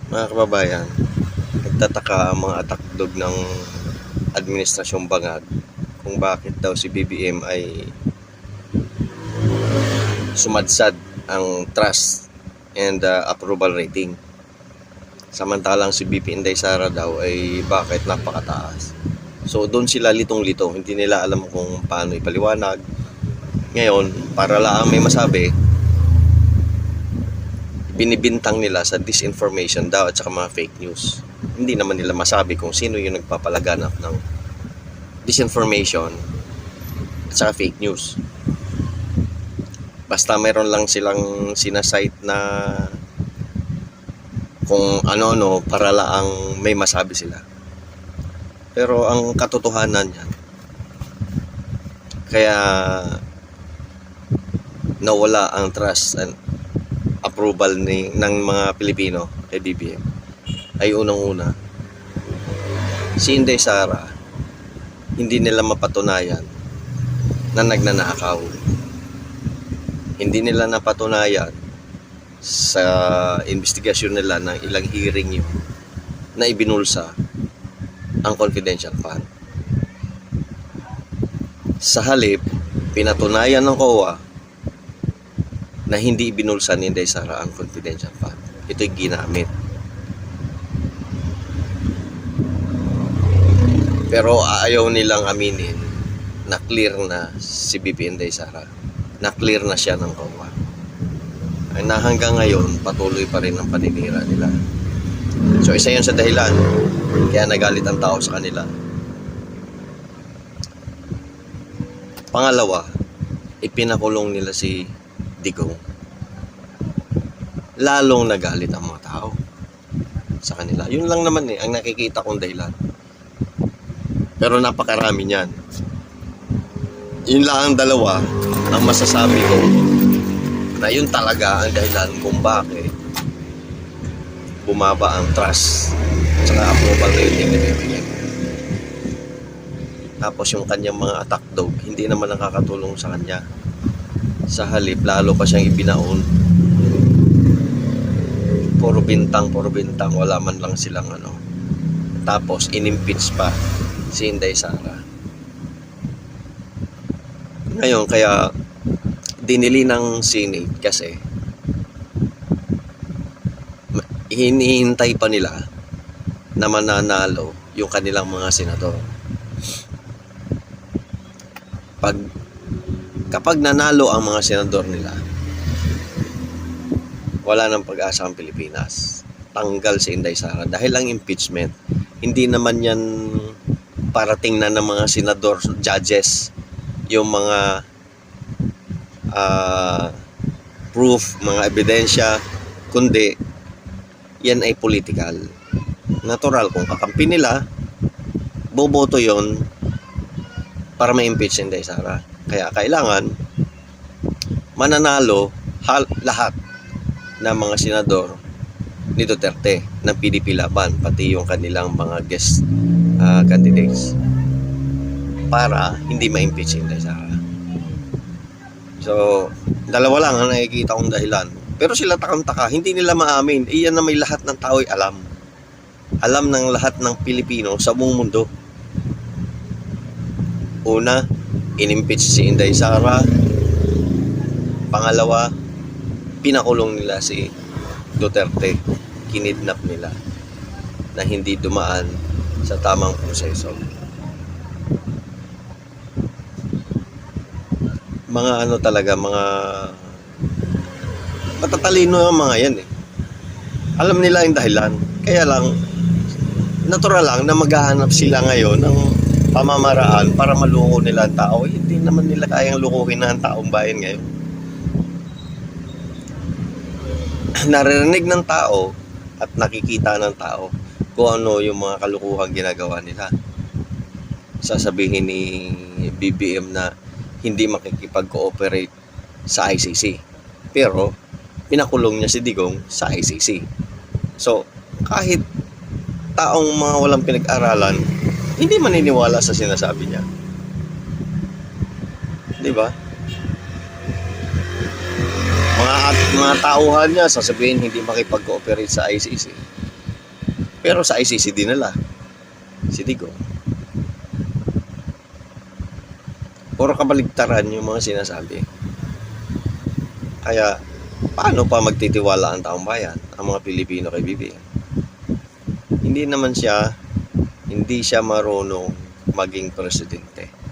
Mga kababayan, nagtataka ang mga atakdog ng Administrasyong Bangag kung bakit daw si BBM ay sumadsad ang trust and approval rating. Samantalang si BP Inday Sara daw ay bakit napakataas. So doon sila litong-lito, hindi nila alam kung paano ipaliwanag. Ngayon, para lang may masabi, binibintang nila sa disinformation daw at saka mga fake news. Hindi naman nila masabi kung sino yung nagpapalaganap ng disinformation at saka fake news. Basta meron lang silang sinasite na kung ano-ano para lang may masabi sila. Pero ang katotohanan yan, kaya nawala ang trust and approval ng mga Pilipino kay BBM ay unang-una, si Inday Sara hindi nila mapatunayan na nagnanakaw. Hindi nila napatunayan sa investigasyon nila ng ilang hearing yun na ibinulsa ang confidential fund. Sa halip, pinatunayan ng COA na hindi ibinulsa ni Inday Sara ang confidential fund. Ito'y ginamit. Pero ayaw nilang aminin na clear na si BP Inday Sara. Na clear na siya ng COA. Na hanggang ngayon, patuloy pa rin ang paninira nila. So isa yun sa dahilan kaya nagalit ang tao sa kanila. Pangalawa, ipinakulong nila si Digong. Lalong nagalit ang mga tao sa kanila. Yun lang naman ang nakikita kong dahilan. Pero napakarami niyan. Yun lang ang dalawa ang masasabi ko na yun talaga ang dahilan kung bakit bumaba ang trust at saka approval rating ni BBM. Tapos yung kanyang mga attack dog, hindi naman nakakatulong sa kanya. Sa halip, lalo pa siyang ibinaon. Puro bintang, wala man lang silang ano. Tapos inimpeach pa si Inday Sara. Ngayon, kaya dinili ng Senate kasi hinihintay pa nila na mananalo yung kanilang mga senador. Kapag nanalo ang mga senador nila, wala nang pag-asa ang Pilipinas. Tanggal si Inday Sara dahil lang impeachment. Hindi naman yan parating na ng mga senador, judges, yung mga proof, mga ebidensya, kundi yan ay political. Natural, kung kakampi nila, boboto yon para ma-impeach si Inday Sara. Kaya kailangan mananalo lahat ng mga senador ni Duterte ng PDP Laban, pati yung kanilang mga guest candidates, para hindi ma-impeach si Inday Sara. So, dalawa lang ang nakikita kong dahilan. Pero sila takang-taka, hindi nila maamin. Iyan na may lahat ng tao ay alam. Alam ng lahat ng Pilipino sa buong mundo. Una, inimpeach si Inday Sara. Pangalawa, pinakulong nila si Duterte. Kinidnap nila na hindi dumaan sa tamang proseso. Mga ano talaga, mga matatalino yung mga yan eh. Alam nila yung dahilan. Kaya lang, natural lang na maghahanap sila ngayon ng pamamaraan para maluko nila ang tao. Hindi naman nila kayang lukuhin na ang taong bayan ngayon. Naririnig ng tao at nakikita ng tao kung ano yung mga kalukuhang ginagawa nila. Sasabihin ni BBM na hindi makikipag-cooperate sa ICC. Pero, pinakulong niya si Digong sa ICC. So, kahit taong mga walang pinag-aralan, hindi maniniwala sa sinasabi niya. Di ba? Mga tauhan niya, sasabihin hindi makipag-cooperate sa ICC. Pero sa ICC dinala si Digong. Puro kabaligtaran yung mga sinasabi. Kaya, paano pa magtitiwala ang taong bayan, ang mga Pilipino kay BBM? Hindi siya marunong maging presidente.